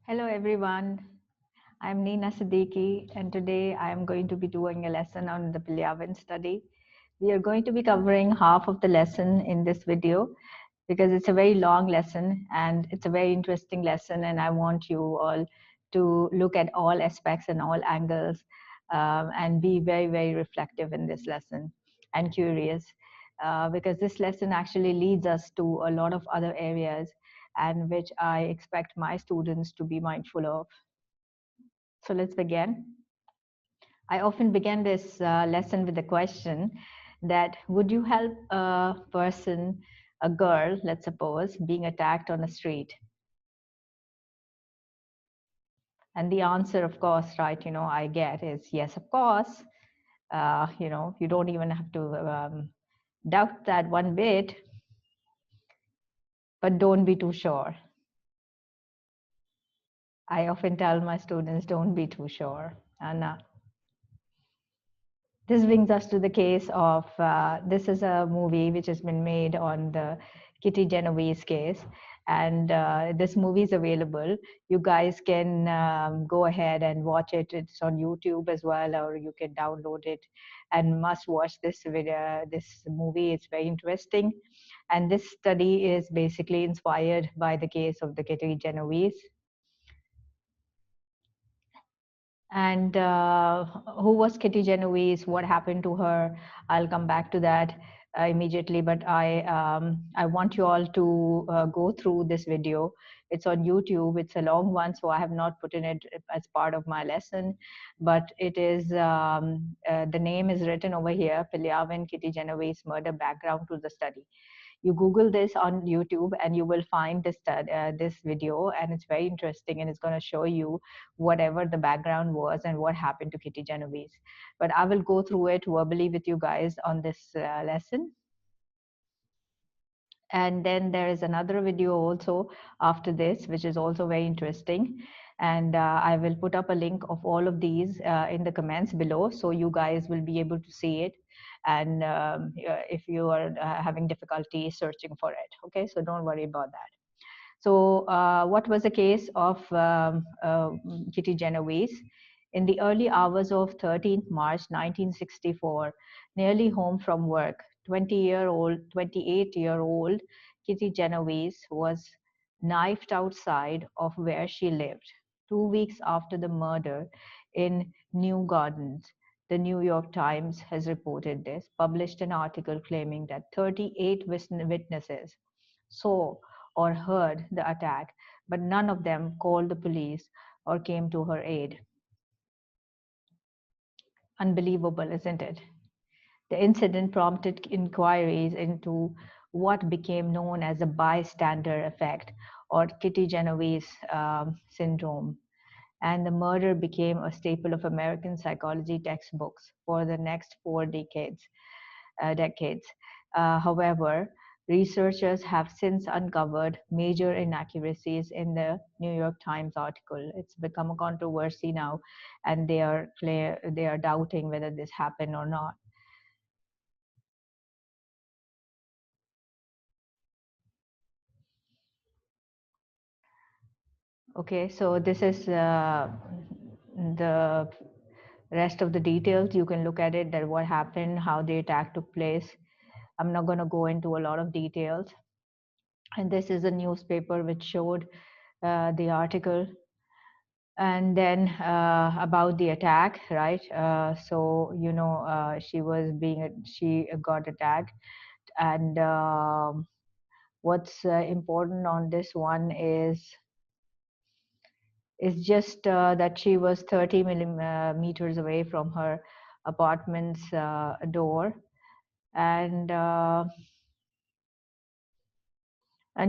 Hello everyone, I'm Nina Siddiqui and today I am going to be doing a lesson on the Piliavin study. We are going to be covering half of the lesson in this video because it's a very long lesson and it's a very interesting lesson, and I want you all to look at all aspects and all angles and be very, very reflective in this lesson and curious because this lesson actually leads us to a lot of other areas and which I expect my students to be mindful of. So let's begin. I often begin this lesson with the question that would you help a person, a girl, let's suppose, being attacked on a street? And the answer, of course, right, I get is yes, of course. You don't even have to doubt that one bit, but don't be too sure. I often tell my students, don't be too sure. And this brings us to the case of this is a movie which has been made on the Kitty Genovese case. And this movie is available. You guys can go ahead and watch it. It's on YouTube as well, or you can download it and must watch this video, this movie. It's very interesting. And this study is basically inspired by the case of the Kitty Genovese. And who was Kitty Genovese? What happened to her? I'll come back to that immediately, but I want you all to go through this video. It's on YouTube. It's a long one, so I have not put in it as part of my lesson, but it is the name is written over here: Piliavin Kitty Genovese murder background to the study. You Google this on YouTube and you will find this video, and it's very interesting, and it's going to show you whatever the background was and what happened to Kitty Genovese. But I will go through it verbally with you guys on this lesson. And then there is another video also after this, which is also very interesting. And I will put up a link of all of these in the comments below, so you guys will be able to see it. And if you are having difficulty searching for it, okay, so don't worry about that. So what was the case of Kitty Genovese? In the early hours of 13th March 1964, nearly home from work, 28-year-old Kitty Genovese was knifed outside of where she lived 2 weeks after the murder in New Gardens. The New York Times has reported this, published an article claiming that 38 witnesses saw or heard the attack, but none of them called the police or came to her aid. Unbelievable, isn't it? The incident prompted inquiries into what became known as the bystander effect, or Kitty Genovese syndrome, and the murder became a staple of American psychology textbooks for the next 4 decades. However, researchers have since uncovered major inaccuracies in the New York Times article. It's become a controversy now, and they are doubting whether this happened or not. Okay, so this is the rest of the details. You can look at it, that what happened, how the attack took place. I'm not going to go into a lot of details. And this is a newspaper which showed the article. And then about the attack, right? She got attacked. And what's important on this one is just that she was 30 meters away from her apartment's door. And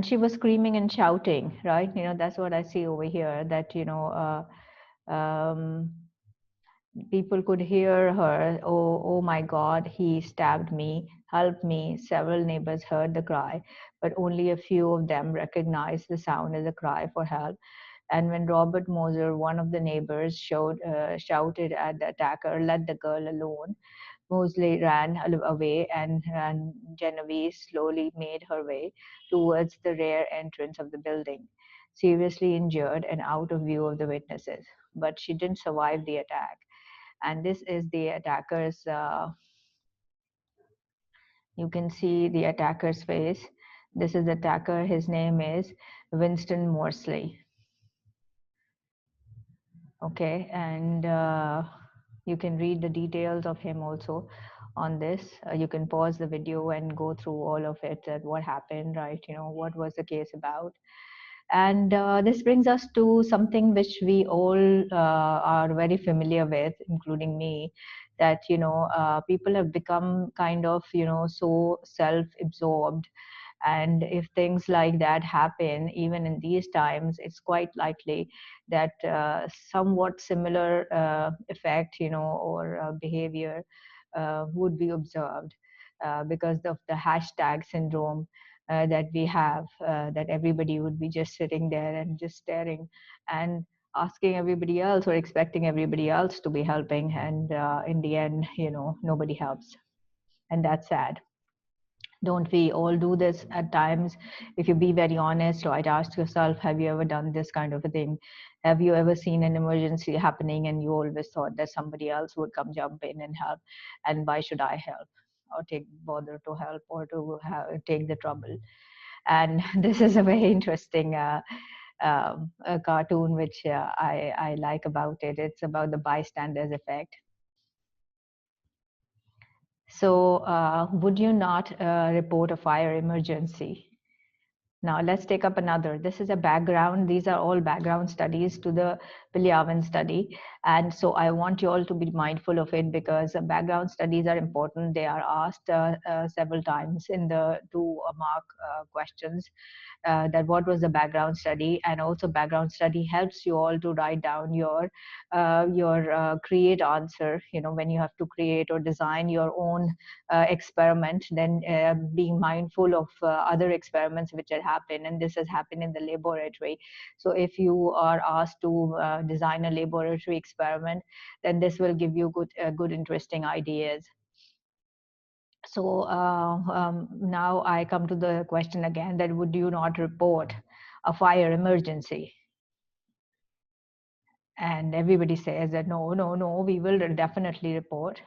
she was screaming and shouting, right? That's what I see over here, that people could hear her, oh my God, he stabbed me, help me. Several neighbors heard the cry, but only a few of them recognized the sound as a cry for help. And when Robert Moser, one of the neighbors, shouted at the attacker, let the girl alone, Mosley ran away, and Genovese slowly made her way towards the rear entrance of the building. seriously injured and out of view of the witnesses. But she didn't survive the attack. And this is the attacker's, you can see the attacker's face. This is the attacker. His name is Winston Morsley. Okay, and you can read the details of him also on this. You can pause the video and go through all of it, and what happened, right? What was the case about. And this brings us to something which we all are very familiar with, including me, that people have become kind of so self-absorbed, and if things like that happen, even in these times, it's quite likely that somewhat similar effect, or behavior would be observed because of the hashtag syndrome that we have, that everybody would be just sitting there and just staring and asking everybody else or expecting everybody else to be helping. And in the end, nobody helps. And that's sad. Don't we all do this at times? If you be very honest, right, ask yourself, have you ever done this kind of a thing? Have you ever seen an emergency happening and you always thought that somebody else would come jump in and help? And why should I help or take bother to help or to take the trouble? And this is a very interesting a cartoon which I like about it. It's about the bystanders effect. So would you not report a fire emergency? Now let's take up another. This is a background. These are all background studies to the Piliavin study. And so I want you all to be mindful of it, because background studies are important. They are asked several times in the 2 mark questions. That what was the background study, and also background study helps you all to write down your create answer. When you have to create or design your own experiment, then being mindful of other experiments which had happened, and this has happened in the laboratory. So if you are asked to design a laboratory experiment, then this will give you good interesting ideas. So now I come to the question again, that would you not report a fire emergency? And everybody says that no, no, no, we will definitely report.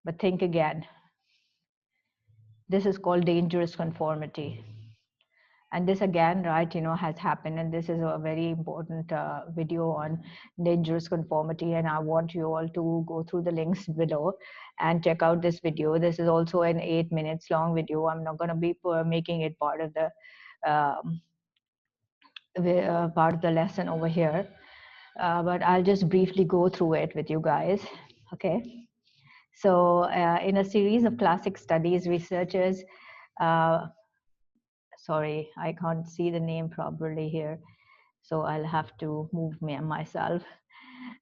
But think again. This is called dangerous conformity. And this again, right, has happened. And this is a very important video on dangerous conformity. And I want you all to go through the links below and check out this video. This is also an 8 minutes long video. I'm not going to be making it part of the lesson over here. But I'll just briefly go through it with you guys. Okay. So in a series of classic studies, researchers sorry, I can't see the name properly here, so I'll have to move myself.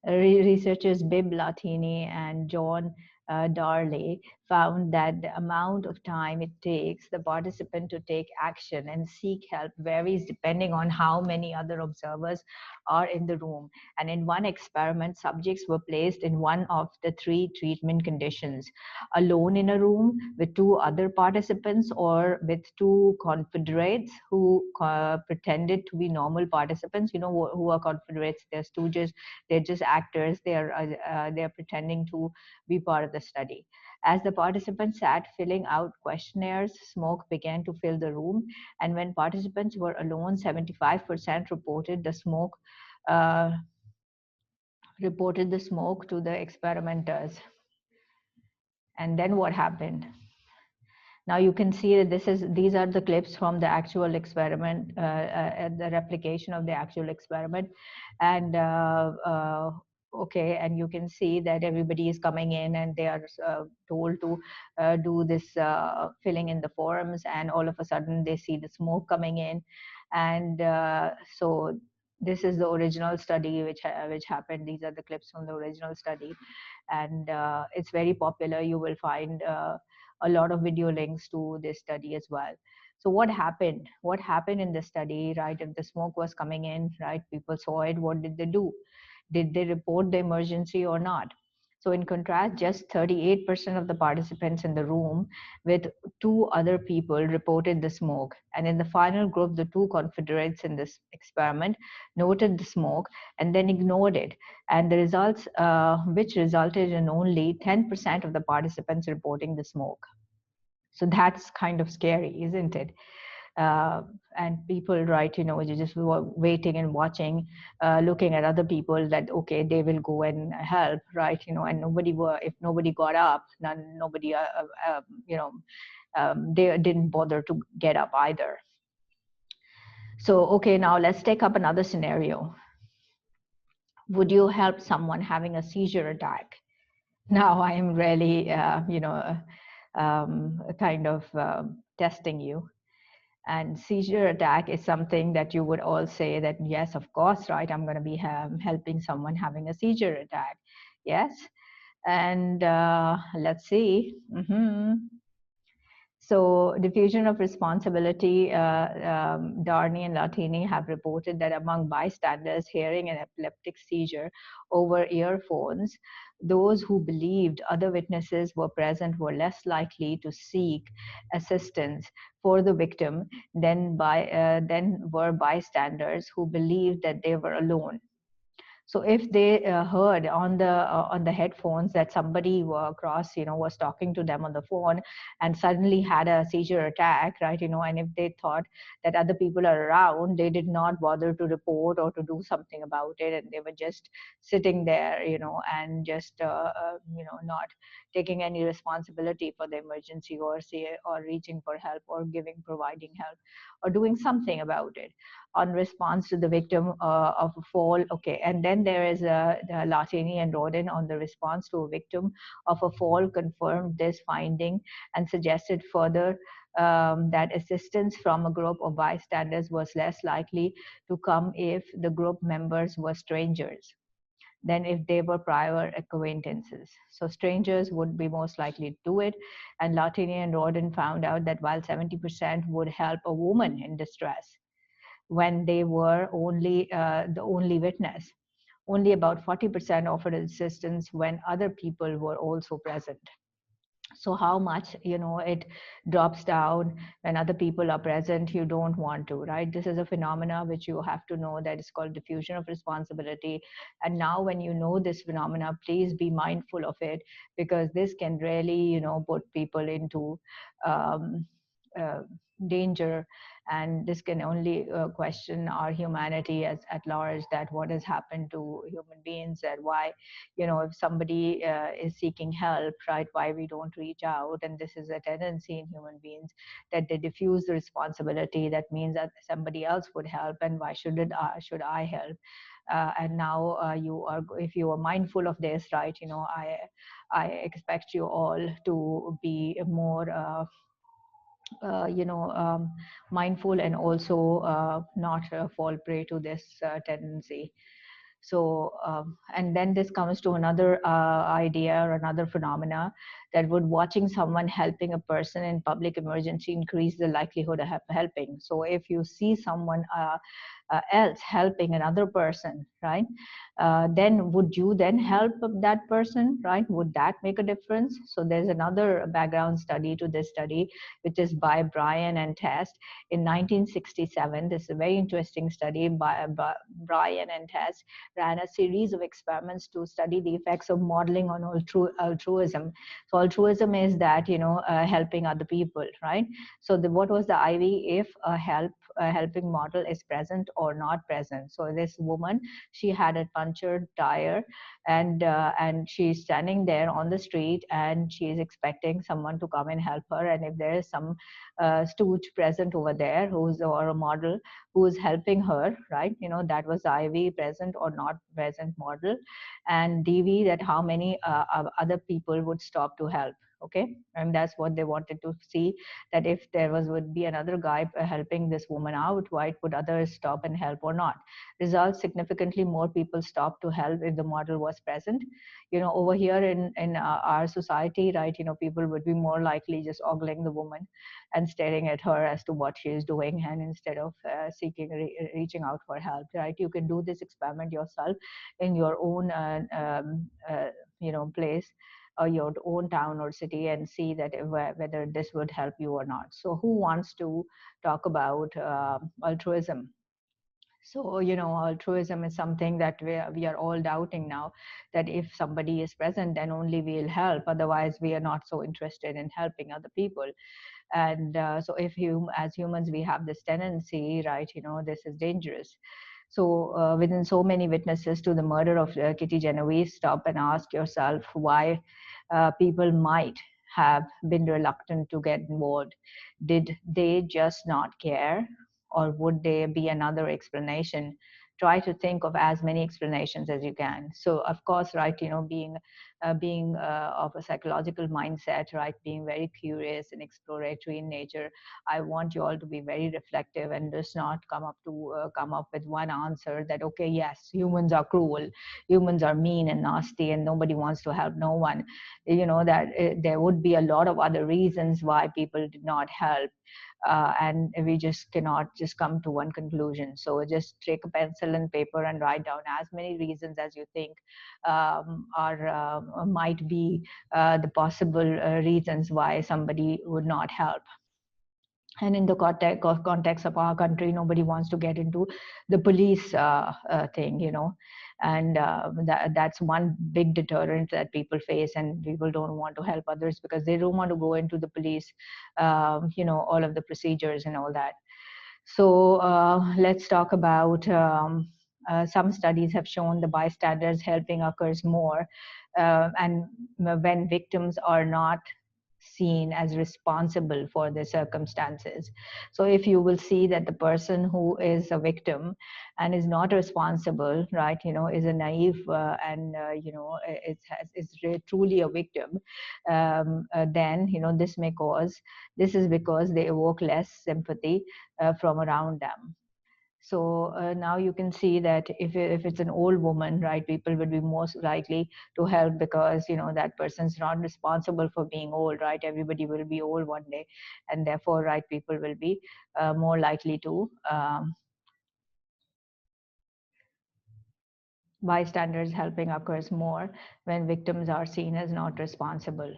Researchers Bibb, Latané, and John Darley found that the amount of time it takes the participant to take action and seek help varies depending on how many other observers are in the room. And in one experiment, subjects were placed in one of the 3 treatment conditions: alone in a room with 2 other participants, or with 2 confederates who pretended to be normal participants. Who are confederates? They're stooges. They're just actors. They're pretending to be part of the study. As the participants sat filling out questionnaires, smoke began to fill the room. And when participants were alone, 75% reported the smoke to the experimenters. And then what happened? Now you can see that these are the clips from the actual experiment, the replication of the actual experiment. And okay, and you can see that everybody is coming in and they are told to do this filling in the forms, and all of a sudden they see the smoke coming in. And so this is the original study which happened. These are the clips from the original study, and it's very popular. You will find a lot of video links to this study as well. So what happened? What happened in the study, right? If the smoke was coming in, right, people saw it, what did they do? Did they report the emergency or not? So in contrast, just 38% of the participants in the room with two other people reported the smoke. And in the final group, the two confederates in this experiment noted the smoke and then ignored it. And the results, which resulted in only 10% of the participants reporting the smoke. So that's kind of scary, isn't it? uh, and people, right, you just were waiting and watching, looking at other people that, okay, they will go and help, right, and if nobody got up, nobody they didn't bother to get up either. So okay, now let's take up another scenario. Would you help someone having a seizure attack? Now I am really kind of testing you. And seizure attack is something that you would all say that, yes, of course, right, I'm going to be helping someone having a seizure attack. Yes. And let's see. So diffusion of responsibility, Darley and Latané have reported that among bystanders hearing an epileptic seizure over earphones, those who believed other witnesses were present were less likely to seek assistance for the victim than were bystanders who believed that they were alone. So if they heard on the headphones that somebody across, was talking to them on the phone and suddenly had a seizure attack, right, and if they thought that other people are around, they did not bother to report or to do something about it, and they were just sitting there, and just not taking any responsibility for the emergency, or reaching for help, or providing help, or doing something about it on response to the victim of a fall. Okay, and then there is Latané and Rodin on the response to a victim of a fall confirmed this finding and suggested further that assistance from a group of bystanders was less likely to come if the group members were strangers than if they were prior acquaintances. So strangers would be most likely to do it. And Latané and Rodin found out that while 70% would help a woman in distress, when they were the only witness, only about 40% offered assistance when other people were also present. So how much it drops down when other people are present, you don't want to, right? This is a phenomena which you have to know, that is called diffusion of responsibility. And now when you know this phenomena, please be mindful of it, because this can really put people into um, uh, danger. And this can only question our humanity as at large, that what has happened to human beings, and why if somebody is seeking help, right, why we don't reach out. And this is a tendency in human beings, that they diffuse the responsibility. That means that somebody else would help, and why should I help? And now if you are mindful of this, right, I expect you all to be more mindful, and also not fall prey to this tendency. So, and then this comes to another idea, or another phenomena, that would watching someone helping a person in public emergency increase the likelihood of helping. So if you see someone else helping another person, right, then would you then help that person, right? Would that make a difference? So there's another background study to this study, which is by Bryan and Test in 1967. This is a very interesting study. By Bryan and Test ran a series of experiments to study the effects of modeling on altruism. So altruism is that, helping other people, right? So what was the IV if a helping model is present or not present? So this woman, she had a punctured tire, and she's standing there on the street, and she is expecting someone to come and help her. And if there is some stooge present over there, or a model who is helping her, right, that was IV present or not present model. And DV, that how many other people would stop to help. Okay, and that's what they wanted to see, that if there would be another guy helping this woman out, why would others stop and help or not? Results: significantly more people stopped to help if the model was present. Over here in our society, right, people would be more likely just ogling the woman and staring at her as to what she is doing, and instead of reaching out for help, right? You can do this experiment yourself in your own place or your own town or city and see that whether this would help you or not. So who wants to talk about altruism? So, altruism is something that we are all doubting now, that if somebody is present, then only we'll help. Otherwise, we are not so interested in helping other people. And so if as humans, we have this tendency, right, this is dangerous. So within so many witnesses to the murder of Kitty Genovese, stop and ask yourself why people might have been reluctant to get involved. Did they just not care? Or would there be another explanation? Try to think of as many explanations as you can. So of course, right, being of a psychological mindset, right, being very curious and exploratory in nature, I want you all to be very reflective and just not come up with one answer that, okay, yes, humans are cruel, humans are mean and nasty, and nobody wants to help no one. That there would be a lot of other reasons why people did not help. And we just cannot just come to one conclusion. So just take a pencil and paper and write down as many reasons as you think are might be the possible reasons why somebody would not help. And in the context of our country, nobody wants to get into the police thing, and that's one big deterrent that people face, and people don't want to help others because they don't want to go into the police, all of the procedures and all that. So let's talk about some studies have shown the bystanders helping occurs more, and when victims are not seen as responsible for the circumstances. So if you will see that the person who is a victim and is not responsible, right, is a naive and is truly a victim, then this is because they evoke less sympathy from around them. So now you can see that if it's an old woman, right, people would be most likely to help because that person's not responsible for being old, right? Everybody will be old one day, and therefore, right, people will be more likely to bystanders helping occurs more when victims are seen as not responsible.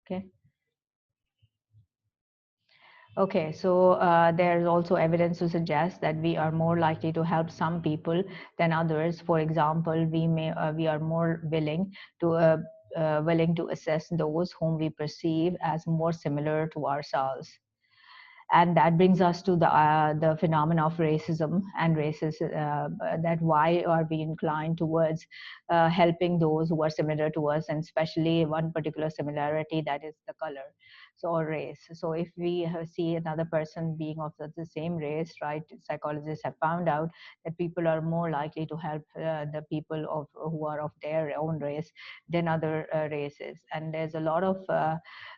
Okay. Okay, so there's also evidence to suggest that we are more likely to help some people than others. For example, we are more willing to assess those whom we perceive as more similar to ourselves. And that brings us to the phenomena of racism and that why are we inclined towards helping those who are similar to us, and especially one particular similarity, that is the color, so or race. So if we see another person being of the same race, right, psychologists have found out that people are more likely to help the people who are of their own race than other races. And there's a lot of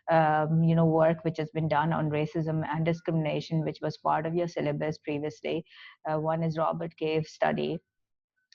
work which has been done on racism and discrimination, which was part of your syllabus previously. One is Robert Cave's study.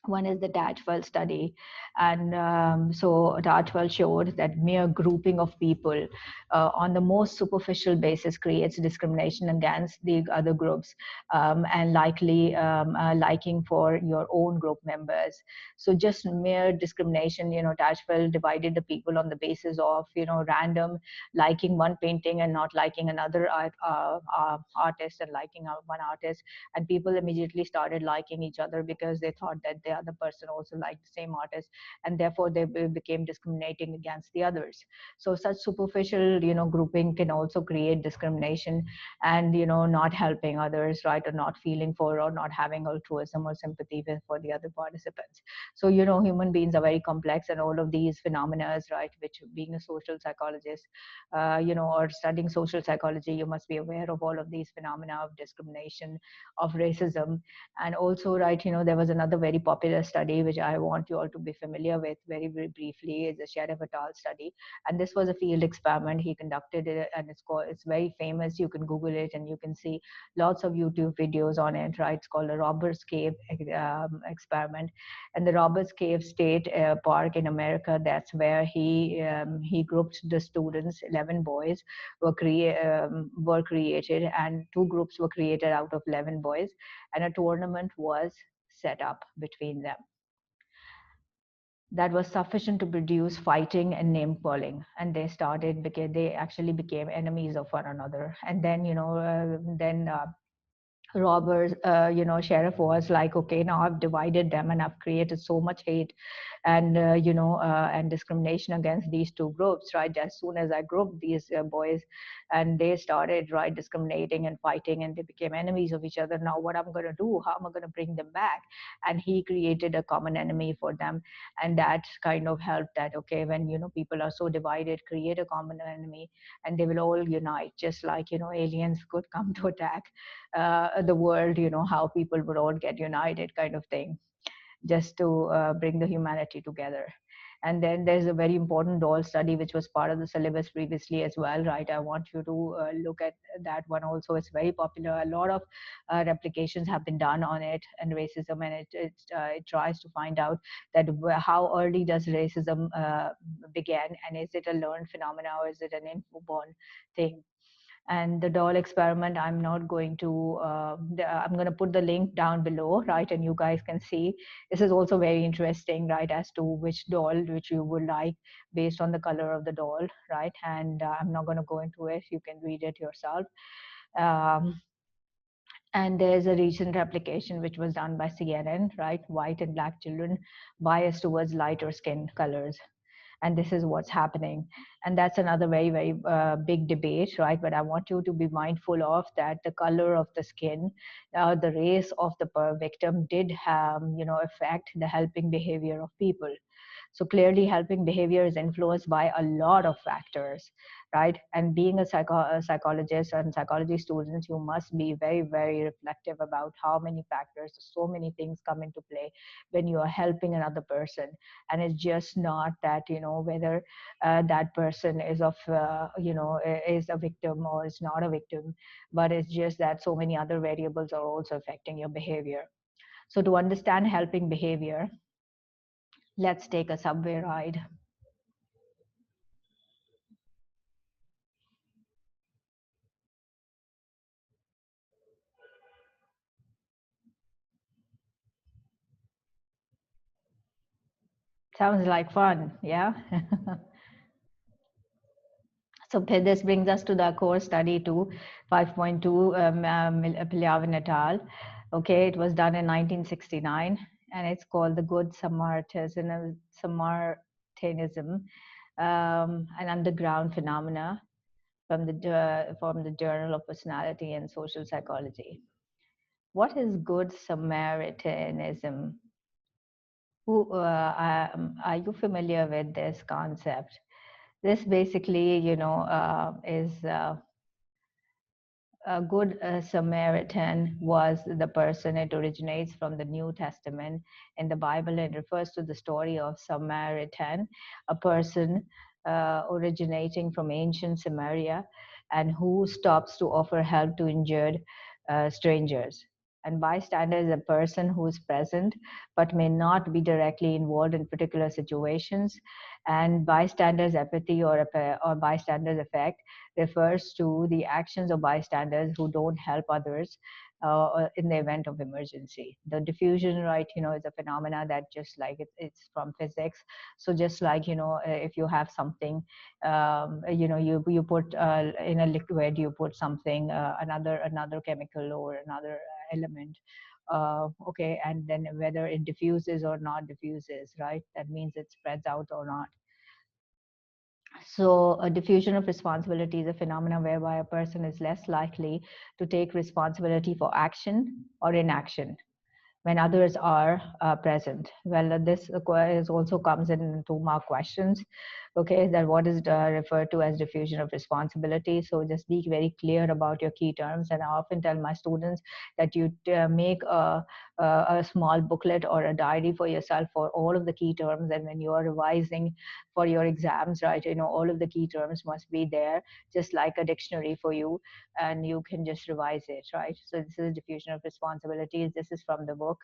One is the Tatchwell study. And so Tatchwell showed that mere grouping of people on the most superficial basis creates discrimination against the other groups, and likely liking for your own group members. So just mere discrimination, Tatchwell divided the people on the basis of, random liking one painting and not liking another artist, and liking one artist. And people immediately started liking each other because they thought that the other person also liked the same artist, and therefore they became discriminating against the others. So such superficial grouping can also create discrimination, and not helping others, right, or not feeling for or not having altruism or sympathy for the other participants. So human beings are very complex, and all of these phenomena, right, which, being a social psychologist or studying social psychology, you must be aware of all of these phenomena of discrimination, of racism. And also, right, there was another very popular study which I want you all to be familiar with very, very briefly, is the Sheriff et al. Study. And this was a field experiment. He conducted it, and it's very famous. You can Google it and you can see lots of YouTube videos on it, right? It's called the Robbers Cave experiment. And the Robbers Cave State Park in America, that's where he grouped the students. 11 boys were created, and two groups were created out of 11 boys, and a tournament was set up between them. that was sufficient to produce fighting and name calling, and they actually became enemies of one another. And then then robbers, sheriff was like, okay, now I've divided them and I've created so much hate and and discrimination against these two groups, right? As soon as I grouped these boys, and they started, right, discriminating and fighting, and they became enemies of each other. Now what I'm going to do, how am I going to bring them back? And he created a common enemy for them, and that kind of helped. That, okay, when people are so divided, create a common enemy, and they will all unite, just like aliens could come to attack the world, how people would all get united, kind of thing, just to bring the humanity together. And then there's a very important doll study which was part of the syllabus previously as well, right? I want you to look at that one also. It's very popular. A lot of replications have been done on it and racism, and it tries to find out that how early does racism begin, and is it a learned phenomena or is it an inborn thing? And the doll experiment, I'm not going to I'm going to put the link down below, right, and you guys can see. This is also very interesting, right, as to which doll which you would like based on the color of the doll, right? And I'm not going to go into it, you can read it yourself. um, and there's a recent replication which was done by CNN, right? White and black children biased towards lighter skin colors, and this is what's happening. And that's another very, very big debate, right? But I want you to be mindful of that the color of the skin, the race of the victim did have, affect the helping behavior of people. So clearly, helping behavior is influenced by a lot of factors, right? And being a psychologist and psychology students, you must be very, very reflective about how many factors, so many things come into play when you are helping another person. And it's just not that, whether that person is is a victim or is not a victim, but it's just that so many other variables are also affecting your behavior. So to understand helping behavior, let's take a subway ride. Sounds like fun, yeah? So this brings us to the core study 5.2, Piliavin et al. Okay, it was done in 1969, and it's called the Good Samaritanism, an underground phenomena from the Journal of Personality and Social Psychology. What is Good Samaritanism? Are you familiar with this concept? This basically, is a good Samaritan was the person. It originates from the New Testament in the Bible and refers to the story of Samaritan, a person originating from ancient Samaria and who stops to offer help to injured strangers. And bystander is a person who is present but may not be directly involved in particular situations. And bystander's apathy or bystander's effect refers to the actions of bystanders who don't help others in the event of emergency. The diffusion, right, is a phenomena that just like it's from physics. So just like, if you have something, you put in a liquid, you put something, another chemical or another element. Okay, and then whether it diffuses or not diffuses, right? That means it spreads out or not. So, a diffusion of responsibility is a phenomenon whereby a person is less likely to take responsibility for action or inaction when others are present. Well, this is also comes in 2 mark questions. Okay, that what is referred to as diffusion of responsibility. So just be very clear about your key terms. And I often tell my students that you make a small booklet or a diary for yourself for all of the key terms. And when you are revising for your exams, right, all of the key terms must be there, just like a dictionary for you, and you can just revise it, right? So this is diffusion of responsibilities. This is from the book,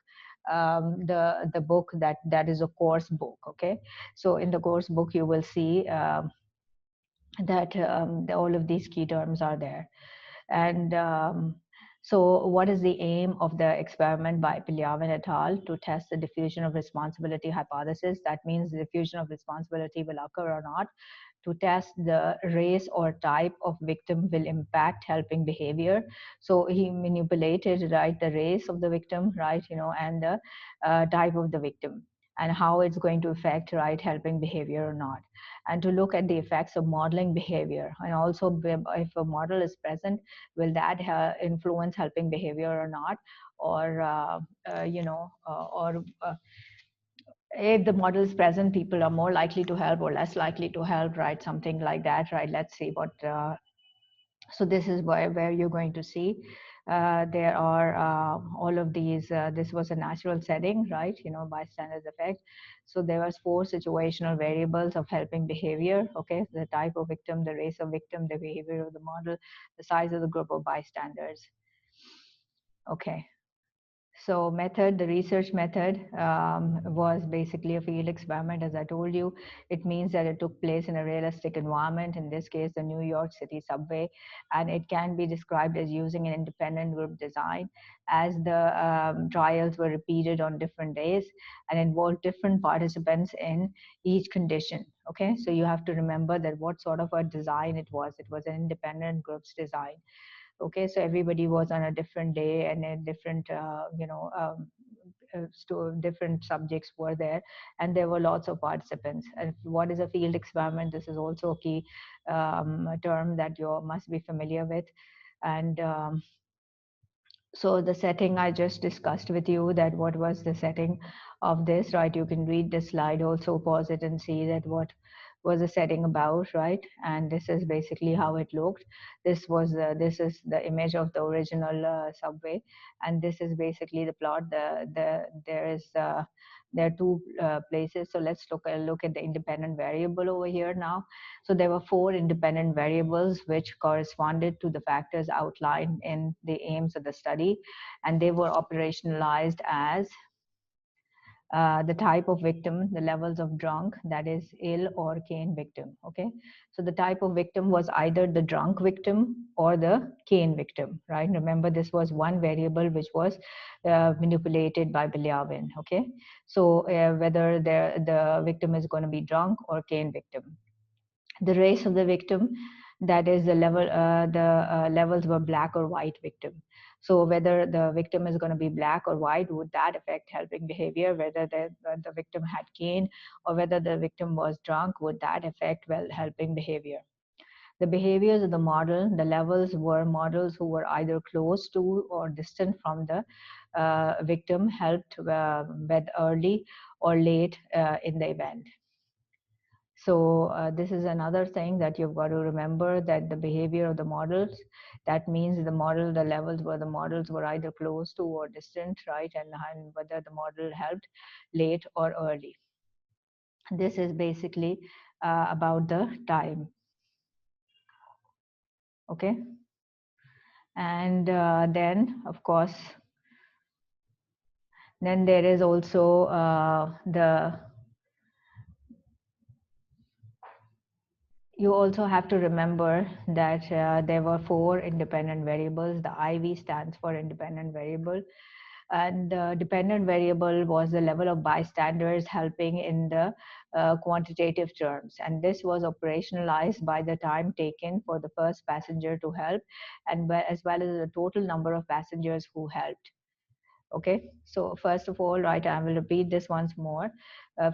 the book that is a course book. Okay, so in the course book you will see that all of these key terms are there. And So what is the aim of the experiment by Piliavin et al. To test the diffusion of responsibility hypothesis? That means the diffusion of responsibility will occur or not. To test the race or type of victim will impact helping behavior. So he manipulated, right, the race of the victim, right, and the type of the victim, and how it's going to affect, right, helping behavior or not. And to look at the effects of modeling behavior, and also if a model is present, will that influence helping behavior or not, or if the model is present, people are more likely to help or less likely to help, right? Something like that, right? Let's see what. So this is where you're going to see. There are all of these. This was a natural setting, right? Bystanders effect. So there was 4 situational variables of helping behavior. Okay, the type of victim, the race of victim, the behavior of the model, the size of the group of bystanders. Okay. So method, the research method was basically a field experiment, as I told you. It means that it took place in a realistic environment, in this case, the New York City subway, and it can be described as using an independent group design, as the trials were repeated on different days and involved different participants in each condition. Okay, so you have to remember that what sort of a design it was. It was an independent groups design. Okay, so everybody was on a different day and a different different subjects were there, and there were lots of participants. And what is a field experiment? This is also a key term that you must be familiar with. And so the setting I just discussed with you, that what was the setting of this, right? You can read the slide, also pause it and see that what was the setting about, right? And this is basically how it looked. This is the image of the original subway, and this is basically the plot. There are 2 places. So let's look at the independent variable over here now. So there were 4 independent variables which corresponded to the factors outlined in the aims of the study, and they were operationalized as the type of victim, the levels of drunk, that is ill or cane victim. Okay, so the type of victim was either the drunk victim or the cane victim, right? Remember, this was one variable which was manipulated by Piliavin. Okay, so whether the victim is going to be drunk or cane victim. The race of the victim, that is the levels were black or white victim. So whether the victim is going to be black or white, would that affect helping behavior? Whether the victim had cane or whether the victim was drunk, would that affect helping behavior? The behaviors of the model, the levels were models who were either close to or distant from the victim, helped with early or late in the event. So this is another thing that you've got to remember, that the behavior of the models, that means the levels where the models were either close to or distant, right? And whether the model helped late or early. This is basically about the time. Okay. And then, of course, then there is also you also have to remember that there were 4 independent variables. The IV stands for independent variable. And the dependent variable was the level of bystanders helping in the quantitative terms. And this was operationalized by the time taken for the first passenger to help, and as well as the total number of passengers who helped. Okay, so first of all, right, I will repeat this once more.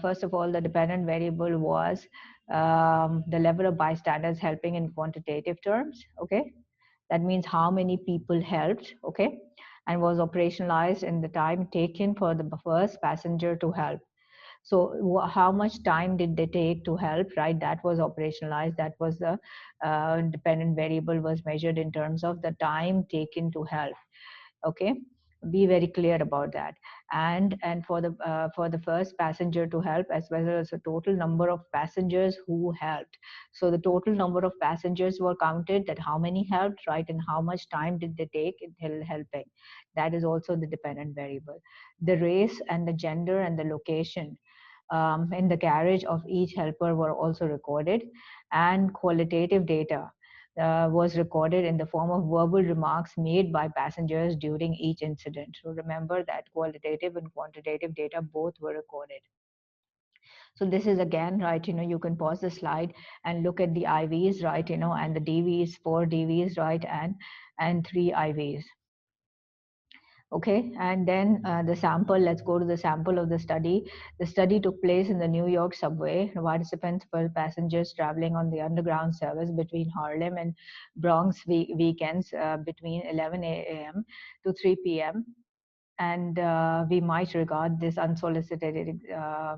First of all, the dependent variable was the level of bystanders helping in quantitative terms. Okay, that means how many people helped. Okay, and was operationalized in the time taken for the first passenger to help. So how much time did they take to help, right? That was operationalized. That was the dependent variable was measured in terms of the time taken to help. Okay, be very clear about that. And for the first passenger to help, as well as the total number of passengers who helped. So the total number of passengers were counted, that how many helped, right? And how much time did they take in helping. That is also the dependent variable. The race and the gender and the location in the carriage of each helper were also recorded. And qualitative data, was recorded in the form of verbal remarks made by passengers during each incident. So remember that qualitative and quantitative data both were recorded. So this is again, right, you can pause the slide and look at the IVs, right, and the DVs, 4 DVs, right, and 3 IVs. Okay, and then the sample, let's go to the sample of the study. The study took place in the New York subway. Participants were passengers traveling on the underground service between Harlem and Bronx weekends between 11 a.m. to 3 p.m. And we might regard this unsolicited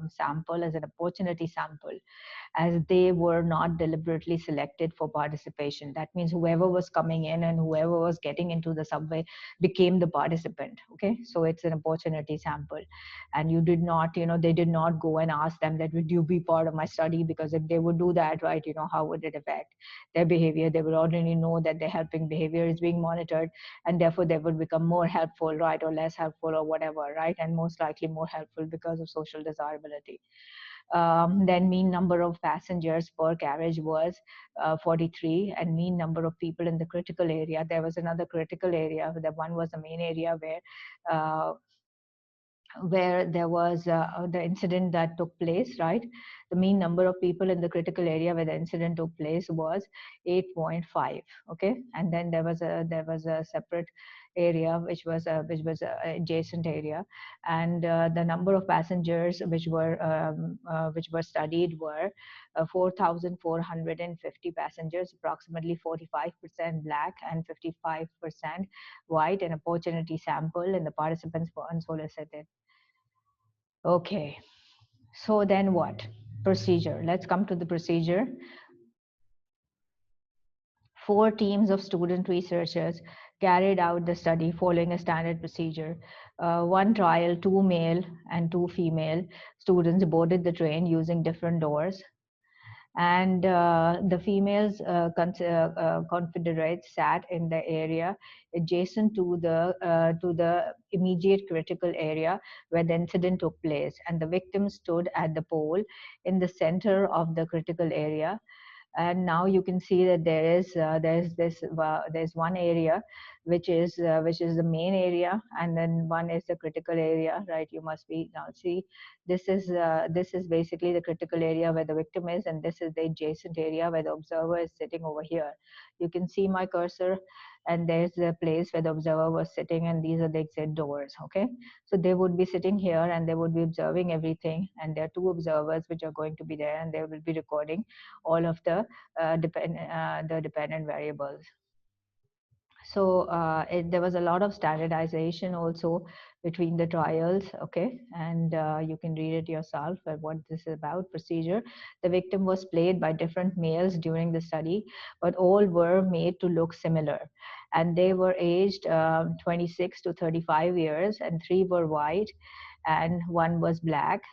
sample as an opportunity sample, as they were not deliberately selected for participation. That means whoever was coming in and whoever was getting into the subway became the participant. Okay, so it's an opportunity sample. And you did not, they did not go and ask them that, would you be part of my study? Because if they would do that, right, how would it affect their behavior? They would already know that their helping behavior is being monitored, and therefore they would become more helpful, right, or less helpful or whatever, right, and most likely more helpful because of social desirability. Then mean number of passengers per carriage was 43, and mean number of people in the critical area. There was another critical area. The one was the main area uh, where there was the incident that took place, right? The mean number of people in the critical area where the incident took place was 8.5. Okay, and then there was a separate area which was a adjacent area, and the number of passengers which were studied were 4,450 passengers, approximately 45% black and 55% white, an opportunity sample, and the participants were unsolicited. Okay, so then what? Procedure. Let's come to the procedure. 4 teams of student researchers carried out the study following a standard procedure. One trial, 2 male and 2 female students boarded the train using different doors, and the females confederates sat in the area adjacent to the immediate critical area where the incident took place, and the victim stood at the pole in the center of the critical area. And now you can see that there's one area which is the main area, and then one is the critical area, right? You must be now see, this is basically the critical area where the victim is, and this is the adjacent area where the observer is sitting over here. You can see my cursor, and there's the place where the observer was sitting, and these are the exit doors. Okay, so they would be sitting here and they would be observing everything, and there are 2 observers which are going to be there, and they will be recording all of the dependent variables. So there was a lot of standardization also between the trials. Okay, and you can read it yourself what this is about. Procedure: the victim was played by different males during the study, but all were made to look similar, and they were aged 26 to 35 years, and 3 were white and one was black,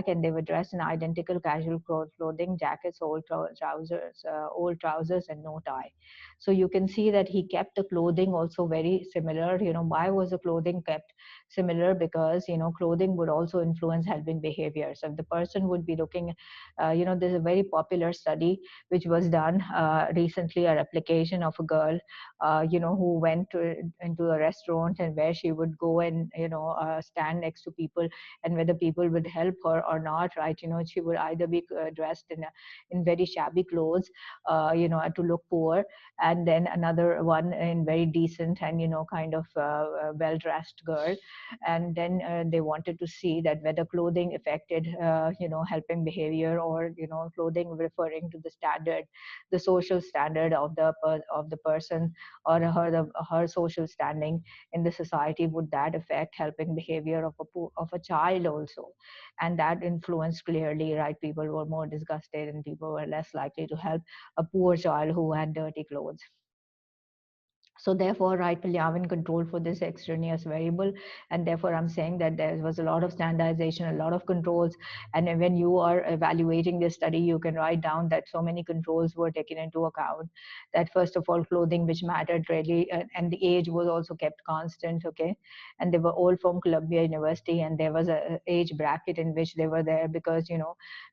and they were dressed in identical casual clothing, jackets, old trousers, and no tie. So you can see that he kept the clothing also very similar. Why was the clothing kept similar? Because clothing would also influence helping behavior. So if the person would be looking, there's a very popular study which was done recently, a replication of a girl, who went into a restaurant, and where she would go and stand next to people, and whether people would help her or not, right? She would either be dressed in very shabby clothes, to look poor, and then another one in very decent and kind of well dressed girl, and then they wanted to see that whether clothing affected helping behavior, or clothing referring to the standard, the social standard of the person, or her social standing in the society, would that affect helping behavior of a child also? And that influenced clearly, right? People were more disgusted, and people were less likely to help a poor child who had dirty clothes. So therefore, right, Piliavin control for this extraneous variable, and therefore I'm saying that there was a lot of standardization, a lot of controls, and when you are evaluating this study, you can write down that so many controls were taken into account. That first of all, clothing, which mattered really, and the age was also kept constant, okay, and they were all from Columbia University, and there was a age bracket in which they were there because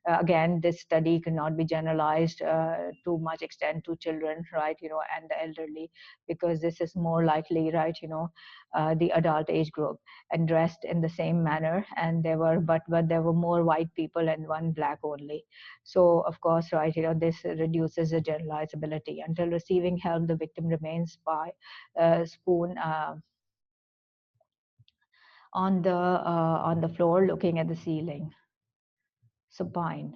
again, this study cannot be generalized to much extent to children, right, and the elderly, because this is more likely, right, the adult age group, and dressed in the same manner. And there were, but there were more white people and one black only. So of course, right, this reduces the generalizability. Until receiving help, the victim remains by spoon on the floor, looking at the ceiling, supine.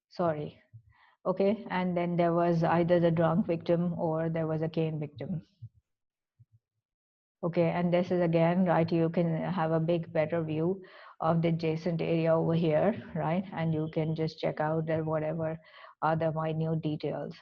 Sorry. Okay, and then there was either the drunk victim or there was a cane victim. Okay, and this is again, right, you can have a big, better view of the adjacent area over here, right? And you can just check out the whatever other minute details.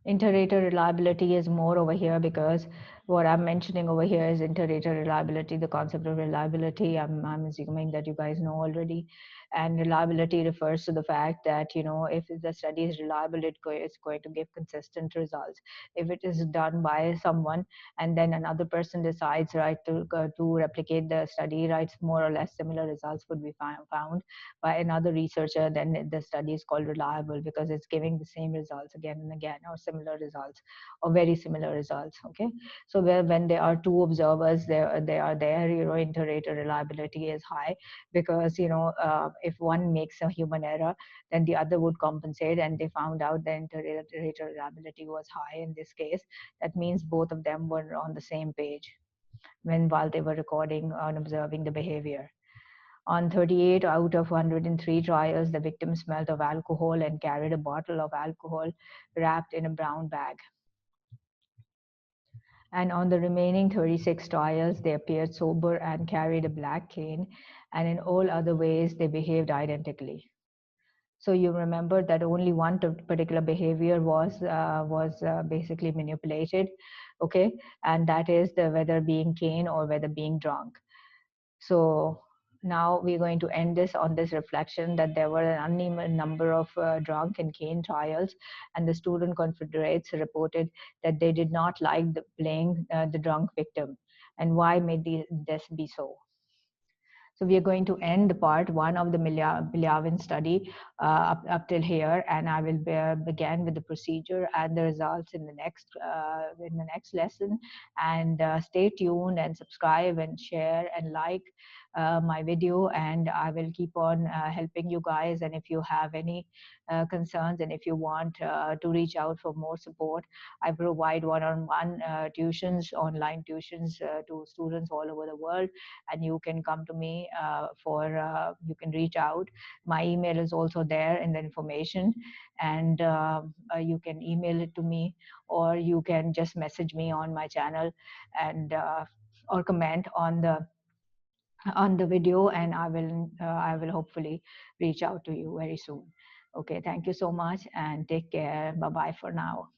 Inter-rater reliability is more over here because what I'm mentioning over here is inter-rater reliability, the concept of reliability. I'm assuming that you guys know already. And reliability refers to the fact that, if the study is reliable, it's going to give consistent results. If it is done by someone and then another person decides, right, to replicate the study, right, more or less similar results would be found by another researcher, then the study is called reliable because it's giving the same results again and again, or similar results, or very similar results. Okay, so when there are two observers, they are there, inter-rater reliability is high because if one makes a human error, then the other would compensate, and they found out the inter-rater reliability was high in this case. That means both of them were on the same page while they were recording and observing the behavior. On 38 out of 103 trials, the victim smelled of alcohol and carried a bottle of alcohol wrapped in a brown bag. And on the remaining 36 trials, they appeared sober and carried a black cane, and in all other ways, they behaved identically. So you remember that only one particular behavior was basically manipulated, okay, and that is the whether being cane or whether being drunk. So now we're going to end this on this reflection that there were an uneven number of drunk and cane trials, and the student confederates reported that they did not like playing the drunk victim. And why may this be so? So we are going to end the part one of the Piliavin study up till here, and I will begin with the procedure and the results in the next lesson. And stay tuned and subscribe and share and like my video, and I will keep on helping you guys. And if you have any concerns, and if you want to reach out for more support, I provide one-on-one tuitions, online tuitions to students all over the world, and you can come to me you can reach out. My email is also there in the information, and you can email it to me, or you can just message me on my channel, and or comment on the video, and I will hopefully reach out to you very soon. Okay, thank you so much, and take care. Bye bye for now.